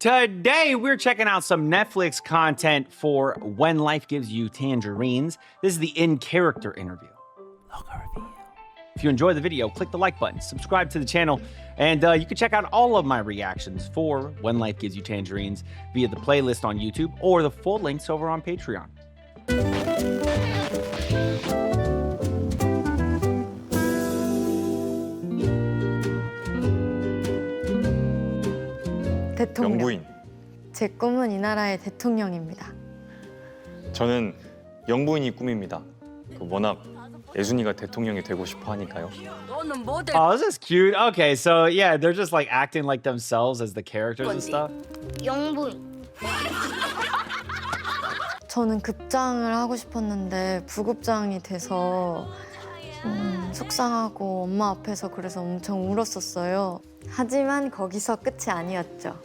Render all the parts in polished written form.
Today, we're checking out some Netflix content for When Life Gives You Tangerines. This is the in-character interview. If you enjoy the video, click the like button, subscribe to the channel, and you can check out all of my reactions for When Life Gives You Tangerines via the playlist on YouTube or the full links over on Patreon. 대통령. 영부인. 제 꿈은 이 나라의 대통령입니다. 저는 영부인이 꿈입니다. 워낙 예순이가 대통령이 되고 싶어 하니까요. Oh, this is cute. Okay, so yeah, they're just like acting like themselves as the characters and stuff. 영부인. 저는 급장을 하고 싶었는데 부급장이 돼서 속상하고 엄마 앞에서 그래서 엄청 울었었어요. 하지만 거기서 끝이 아니었죠.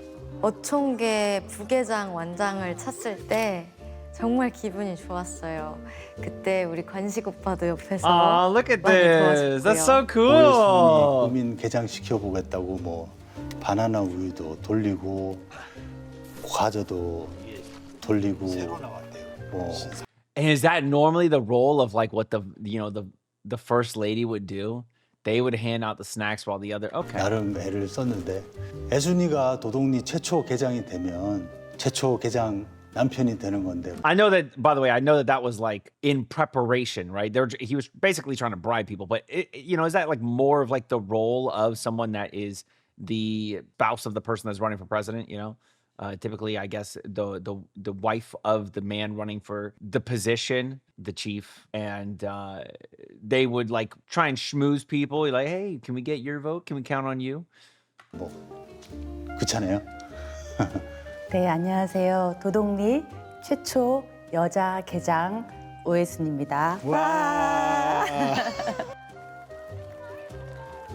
어촌계 부계장 완장을 찼을 때 정말 기분이 좋았어요. 그때 우리 관식 오빠도 옆에서 Oh, look at 많이 this. That's so 도와줬고요. cool. 국민 개장시켜 보겠다고 뭐 바나나 우유도 돌리고 과자도 돌리고 뭐 And is that normally the role of like what the first lady would do? They would hand out the snacks while the other. Okay. 나름 애를 썼는데 애순이가 도동리 최초 개장이 되면 최초 개장 남편이 되는 건데 I know that, by the way, I know that that was like in preparation, right? He was basically trying to bribe people, but is that like more of like the role of someone that is the spouse of the person that's running for president? Typically, I guess the wife of the man running for the position, the chief, and they would like try and schmooze people. Like, hey, can we get your vote? Can we count on you? 뭐 그렇잖아요. 네, 안녕하세요. 도동리 최초 여자 개장 오예순입니다. 와.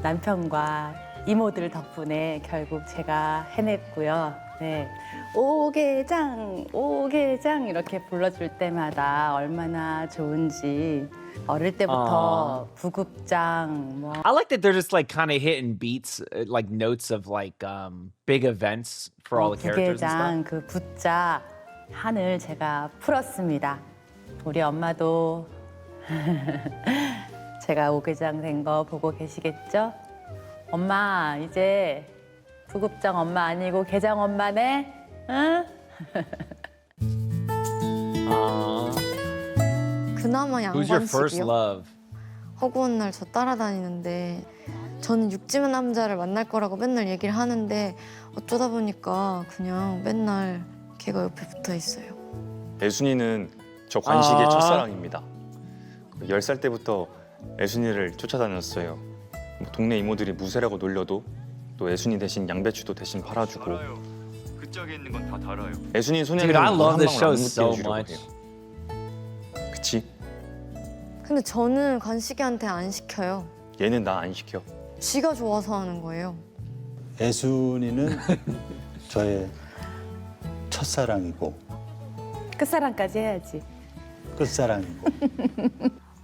남편과 이모들 덕분에 결국 제가 해냈고요. 네, 오개장, 오개장 이렇게 불러줄 때마다 얼마나 좋은지 어릴 때부터 부급장 뭐 I like that they're just like kind of hitting beats, like notes of like big events for all the characters and 부계장 그 부자 한을 제가 풀었습니다. 우리 엄마도 제가 오개장 된 거 보고 계시겠죠? 엄마 이제 부급장 엄마 아니고 개장 엄마네? 응? 그나마 Who's your first 양관식이요. love? 허구한 날 저 따라다니는데 저는 육지문 남자를 만날 거라고 맨날 얘기를 하는데 어쩌다 보니까 그냥 맨날 걔가 옆에 붙어 있어요. 예순이는 저 관식의 아. 첫사랑입니다. 10살 때부터 예순이를 쫓아다녔어요. 뭐 동네 이모들이 무쇠라고 놀려도 또 예순이 대신 양배추도 대신 팔아주고. 그 짝에 있는 건 다 달아요. 예순이 손에는 Dude, I 물한 love this 방울 show 안 so 묻게 해주려고 much. 해요. 그치? 근데 저는 관식이한테 안 시켜요. 얘는 나 안 시켜. 지가 좋아서 하는 거예요. 애순이는 저의 첫사랑이고 끝사랑까지 해야지. 끝사랑이고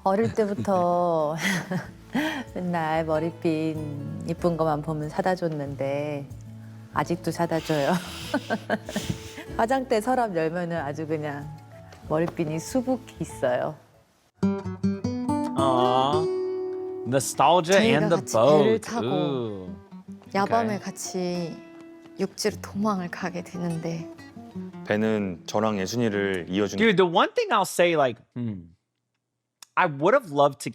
어릴 때부터 맨날 머리핀 이쁜 거만 보면 사다 줬는데 아직도 사다 줘요. 화장대 서랍 열면은 아주 그냥 머리핀이 수북히 있어요. Nostalgia and the 저희가 같이 배를 boat. 타고 Ooh. 야밤에 같이 육지로 도망을 가게 되는데 배는 저랑 예순이를 이어주는 Dude, the one thing I'll say, like, I would have loved to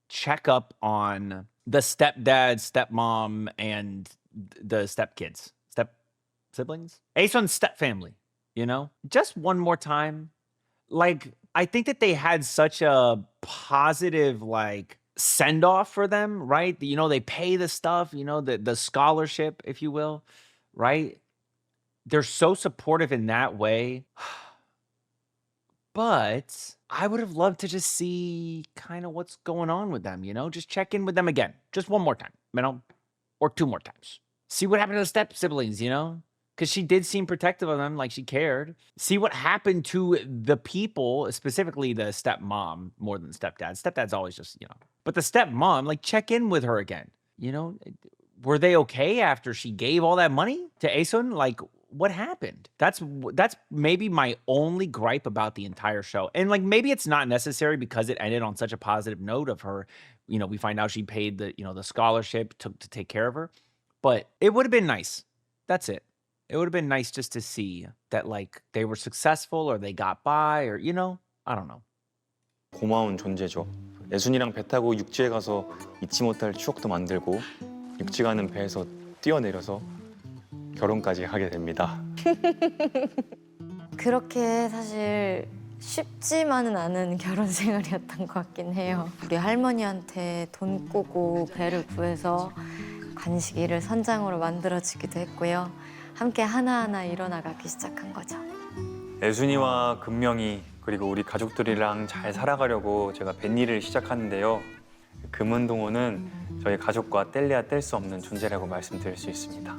check up on the stepdad, stepmom, and the stepkids, siblings, Aeson's step family. Just one more time. Like, I think that they had such a positive like send off for them, right? They pay the stuff, the scholarship, if you will, right? They're so supportive in that way. But I would have loved to just see kind of what's going on with them, just check in with them again. Just one more time, or two more times. See what happened to the step siblings, because she did seem protective of them, like she cared. See what happened to the people, specifically the stepmom more than stepdad. Stepdad's always just, but the stepmom, like check in with her again. were they okay after she gave all that money to Aesun? Like, what happened? That's maybe my only gripe about the entire show. And like, maybe it's not necessary because it ended on such a positive note of her. You know, we find out she paid the, you know, the scholarship to take care of her. But it would have been nice. That's it. It would have been nice just to see that like they were successful or they got by or, you know, I don't know. 고마운 존재죠. 애순이랑 배 타고 육지에 가서 잊지 못할 추억도 만들고 육지 가는 배에서 뛰어내려서 결혼까지 하게 됩니다. 그렇게 사실 쉽지만은 않은 결혼 생활이었던 것 같긴 해요. 우리 할머니한테 돈 꾸고 배를 구해서 관식이를 선장으로 만들어주기도 했고요. 함께 하나하나 이뤄나가기 시작한 거죠. 애순이와 금명이 그리고 우리 가족들이랑 잘 살아가려고 제가 뱃일을 시작하는데요. 금은동호는 저희 가족과 뗄래야 뗄 수 없는 존재라고 말씀드릴 수 있습니다.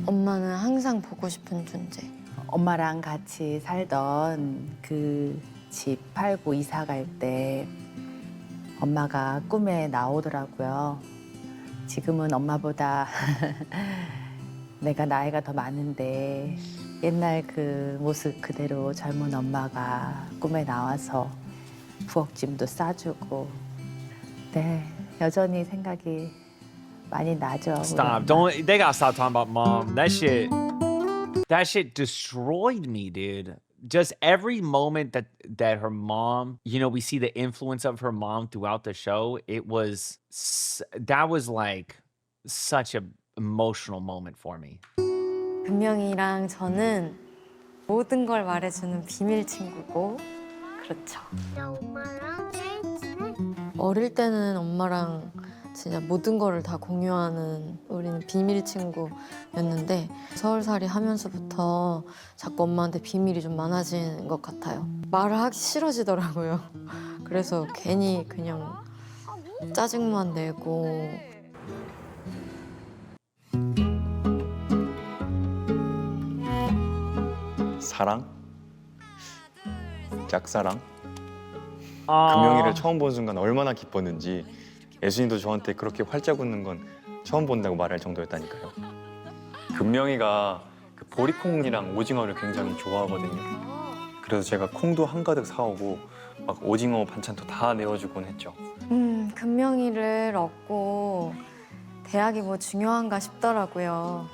엄마는 항상 보고 싶은 존재. 엄마랑 같이 살던 그 집 팔고 이사 갈 때 엄마가 꿈에 나오더라고요. 지금은 엄마보다 내가 나이가 더 많은데 옛날 그 모습 그대로 젊은 엄마가 꿈에 나와서 부엌짐도 싸주고 네 여전히 생각이 많이 나죠. 우리 Stop. 엄마. Don't they gotta stop talking about mom. That shit destroyed me, dude. Just every moment that her mom, you know, we see the influence of her mom throughout the show. That was like such a emotional moment for me. 금명이랑 저는 모든 걸 말해주는 비밀 친구고 그렇죠. 어릴 때는 엄마랑 진짜 모든 거를 다 공유하는 우리는 비밀 친구였는데 서울살이 하면서부터 자꾸 엄마한테 비밀이 좀 많아진 것 같아요. 말을 하기 싫어지더라고요. 그래서 괜히 그냥 짜증만 내고 사랑? 짝사랑? 금명이를 처음 본 순간 얼마나 기뻤는지 애순이도 저한테 그렇게 활짝 웃는 건 처음 본다고 말할 정도였다니까요. 금명이가 그 보리콩이랑 오징어를 굉장히 좋아하거든요. 그래서 제가 콩도 한가득 사오고 막 오징어 반찬도 다 내어주곤 했죠. 금명이를 얻고 대학이 뭐 중요한가 싶더라고요.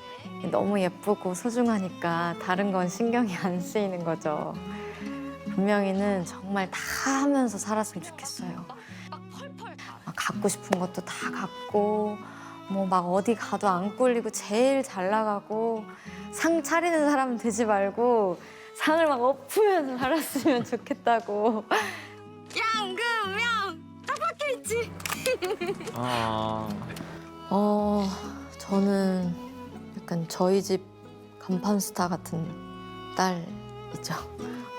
너무 예쁘고 소중하니까 다른 건 신경이 안 쓰이는 거죠. 금명이는 정말 다 하면서 살았으면 좋겠어요. 막 갖고 싶은 것도 다 갖고 뭐 막 어디 가도 안 꼴리고 제일 잘 나가고 상 차리는 사람은 되지 말고 상을 막 엎으면서 살았으면 좋겠다고. 양금명 딱 박혀있지. 저는 약간 저희 집 간판 스타 같은 딸이죠.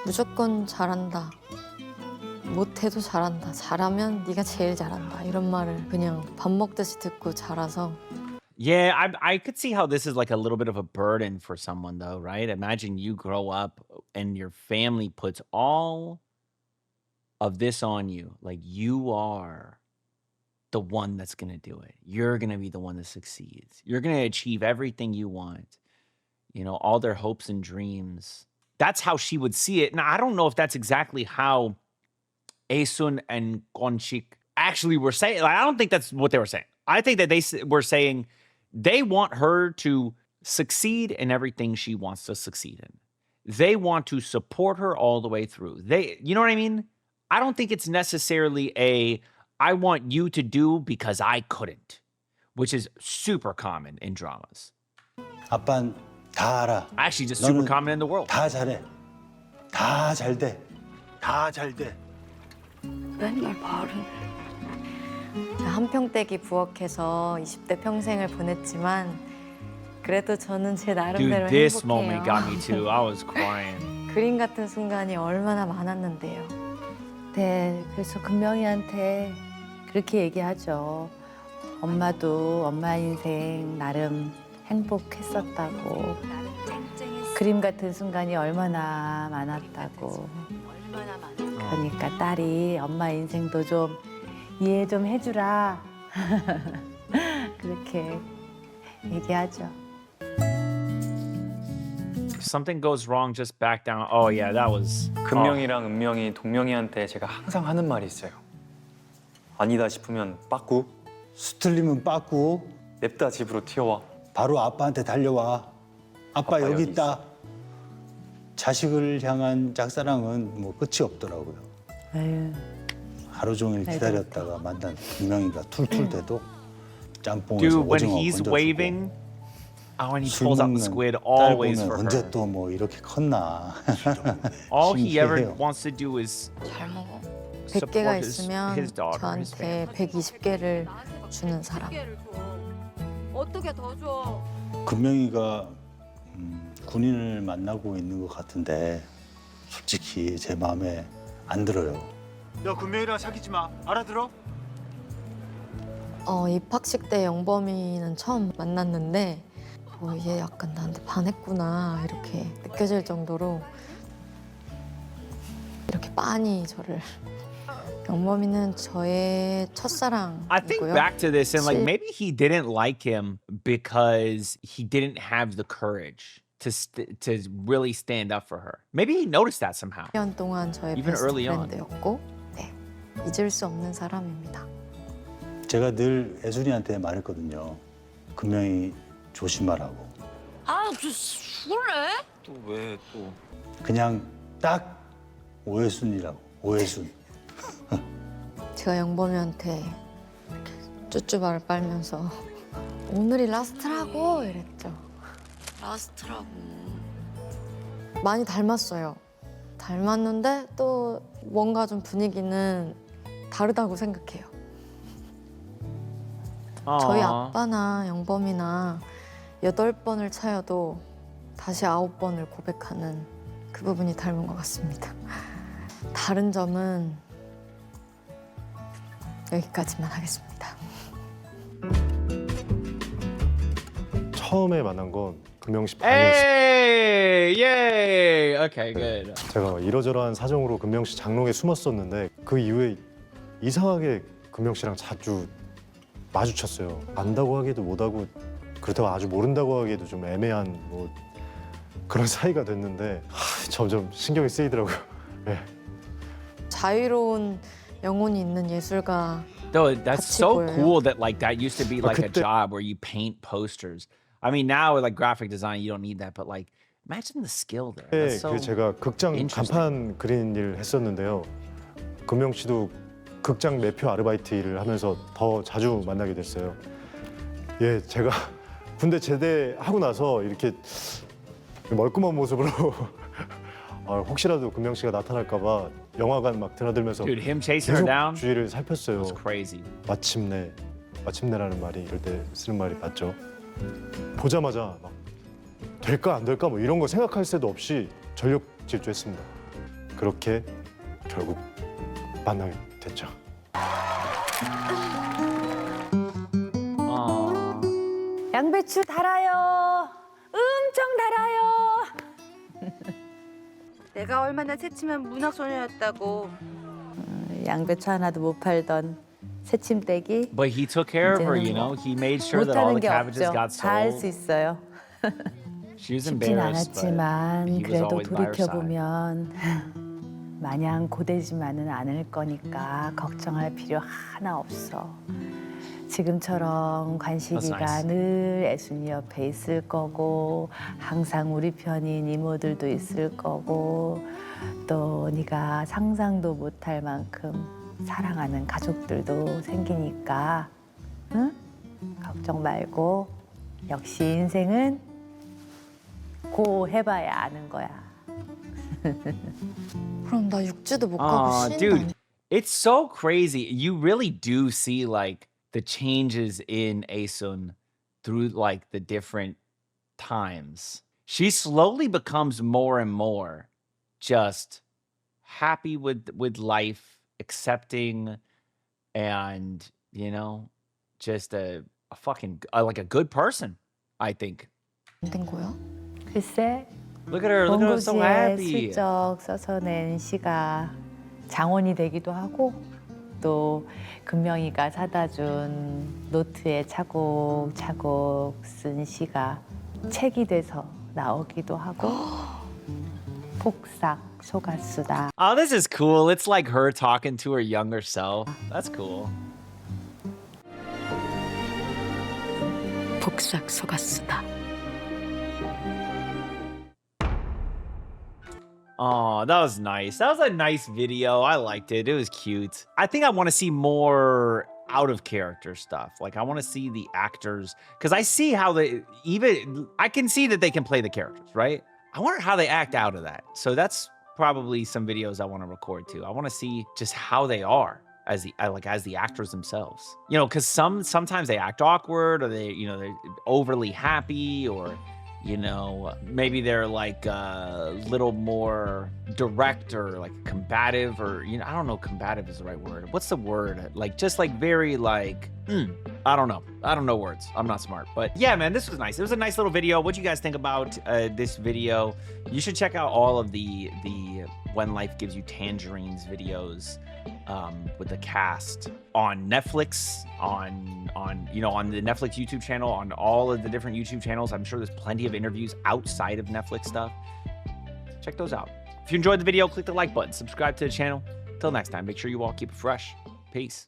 무조건 잘한다. 못해도 잘한다. 잘하면 네가 제일 잘한다. 이런 말을 그냥 밥 먹듯이 듣고 자라서. Yeah, I could see how this is like a little bit of a burden for someone though, right? Imagine you grow up and your family puts all of this on you. Like you are the one that's going to do it. You're going to be the one that succeeds. You're going to achieve everything you want. You know, all their hopes and dreams. That's how she would see it. Now, I don't know if that's exactly how Aesun and Gonchik actually were saying. Like, I don't think that's what they were saying. I think that they were saying they want her to succeed in everything she wants to succeed in. They want to support her all the way through. You know what I mean? I don't think it's necessarily I want you to do because I couldn't, which is super common in dramas. 아빠는 다 알아. Actually, just super 너는 common in the world. 다 잘해. 다 잘 돼. 다 잘 돼. 맨날 말은. 한평대기 부엌에서 20대 평생을 보냈지만 그래도 저는 제 나름대로 Dude, this moment got 행복해요. me too. I was crying. 그림 같은 순간이 얼마나 많았는데요. 네, 그래서 금명이한테 그렇게 얘기하죠. 엄마도 엄마 인생 나름 행복했었다고. 그림 같은 순간이 얼마나 많았다고. 그러니까 딸이 엄마 인생도 좀 이해 좀 해주라. 그렇게 얘기하죠. If something goes wrong, just back down. Oh yeah, that was. 금명이랑 은명이 동명이한테 제가 항상 하는 말이 있어요. 아니다 싶으면 빠꾸, 수틀리면 빠꾸 냅다 집으로 튀어와. 바로 아빠한테 달려와. 아빠 아빠 여기 여기 있다. 자식을 향한 짝사랑은 뭐 끝이 없더라고요. 아유, 하루 종일 알죠. 기다렸다가 만난 금명이가 툴툴대도 짬뽕에서 Dude, when 오징어 he's 건져주고 waving, oh, when he 술 pulls out the 먹는 squid, 딸 always 보면 for 언제 her. 또 뭐 이렇게 컸나. All he ever 신기해요. wants to do is 잘 먹어. support 100개가 his 있으면 daughter, his 저한테 family. 120개를 주는 사람. 어떻게 더 줘? 금명이가 군인을 만나고 있는 것 같은데 솔직히 제 마음에 안 들어요. 너 금명이랑 사귀지 마. 알아들어? 입학식 때 영범이는 처음 만났는데 얘 약간 나한테 반했구나 이렇게 느껴질 정도로 이렇게 빤히 저를 영범이는 저의 I think 첫사랑이고요. back to this and like 실- maybe he didn't like him because he didn't have the courage to really stand up for her. Maybe he noticed that somehow. 1년 동안 저의 Even 베스트 early on. 프렌드였고 네, 잊을 수 없는 사람입니다. 제가 늘 애순이한테 말했거든요. 금명이 조심하라고. 아, 술래? 또 왜 또? 그냥 딱 오해순이라고. 오해순. 제가 영범이한테 이렇게 쭈쭈바를 빨면서 오늘이 라스트라고 이랬죠. 라스트라고. 많이 닮았어요. 닮았는데 또 뭔가 좀 분위기는 다르다고 생각해요. 저희 Aw. 아빠나 영범이나 8번을 차여도 다시 9번을 고백하는 그 부분이 닮은 것 같습니다. 다른 점은 여기까지만 하겠습니다. 처음에 만난 건 금명 씨 반이었어요. Hey, yay. Okay, good. 제가 이러저러한 사정으로 금명 씨 장롱에 숨었었는데 그 이후에 이상하게 금명 씨랑 자주 마주쳤어요. 안다고 하기도 못하고 그렇다고 아주 모른다고 하기에도 좀 애매한 뭐 그런 사이가 됐는데 점점 신경이 쓰이더라고요. 네. 자유로운 영혼이 있는 예술가 Though that's 같이 so 보여요. cool that like that used to be like a 그때- job where you paint posters. I mean, now with like graphic design, you don't need that, but like imagine the skill there. 네, That's so. 그 제가 극장 interesting. 간판 그린 일을 했었는데요. 금명 씨도 극장 매표 아르바이트 일을 하면서 더 자주 만나게 됐어요. 예, 제가 군대 제대하고 나서 이렇게 멀끔한 모습으로 혹시라도 금명 씨가 나타날까봐 영화관 막 드나들면서 Dude, him chasing her 계속 down 주위를 살폈어요. was crazy. 마침내라는 말이 이럴 때 쓰는 말이 맞죠. 보자마자 막 될까 안 될까 뭐 이런 거 생각할 새도 없이 전력 질주했습니다. 그렇게 결국 만나게 됐죠. Aw. 양배추 달아요. 엄청 달아요. 내가 얼마나 새침한 문학소녀였다고. 양배추 하나도 못 팔던 새침대기 But he took care of her, you 이제는 know. He made sure that all 못하는 the 게 cabbages 없죠. got 다 할 수 sold. 있어요. She was 쉽진 embarrassed, but 않았지만 he was 그래도 always by her 돌이켜 side. 보면 마냥 고되지만은 않을 거니까 걱정할 필요 하나 없어. 지금처럼 관식이가 That's nice. 늘 애순이 옆에 있을 거고 항상 우리 편인 이모들도 있을 거고 또 네가 상상도 못할 만큼 사랑하는 가족들도 생기니까 응? 걱정 말고 역시 인생은 고 해봐야 아는 거야. 그럼 나 육지도 못 가고 Aw, 쉬는 dude, it's so crazy. You really do see like the changes in Asun through like the different times. She slowly becomes more and more just happy with life, accepting, and you know, just a fucking like a good person. I think. 된 거야? 글쎄 Look at her. Look 먼 at her so 곳에 happy. 슬쩍 써서 낸 시가 장원이 되기도 하고 또 금명이가 사다 준 노트에 차곡차곡 쓴 시가 책이 돼서 나오기도 하고 폭삭 속았수다. Oh, this is cool. It's like her talking to her younger self. That's cool. 복삭 속았수다. Oh, that was nice. That was a nice video. I liked it. It was cute. I think I want to see more out of character stuff. Like I want to see the actors because I see how I can see that they can play the characters, right? I wonder how they act out of that. So that's probably some videos I want to record too. I want to see just how they are as the actors themselves. You know, because sometimes they act awkward or they're overly happy or maybe they're like a little more direct or like combative or, I don't know, combative is the right word. What's the word? Like, just like very like, I don't know. I don't know words. I'm not smart. But yeah, man, this was nice. It was a nice little video. What do you guys think about this video? You should check out all of the When Life Gives You Tangerines videos with the cast on Netflix, on the Netflix YouTube channel, on all of the different YouTube channels. I'm sure there's plenty of interviews outside of Netflix stuff. Check those out. If you enjoyed the video, click the like button, subscribe to the channel. Till next time, make sure you all keep it fresh. Peace.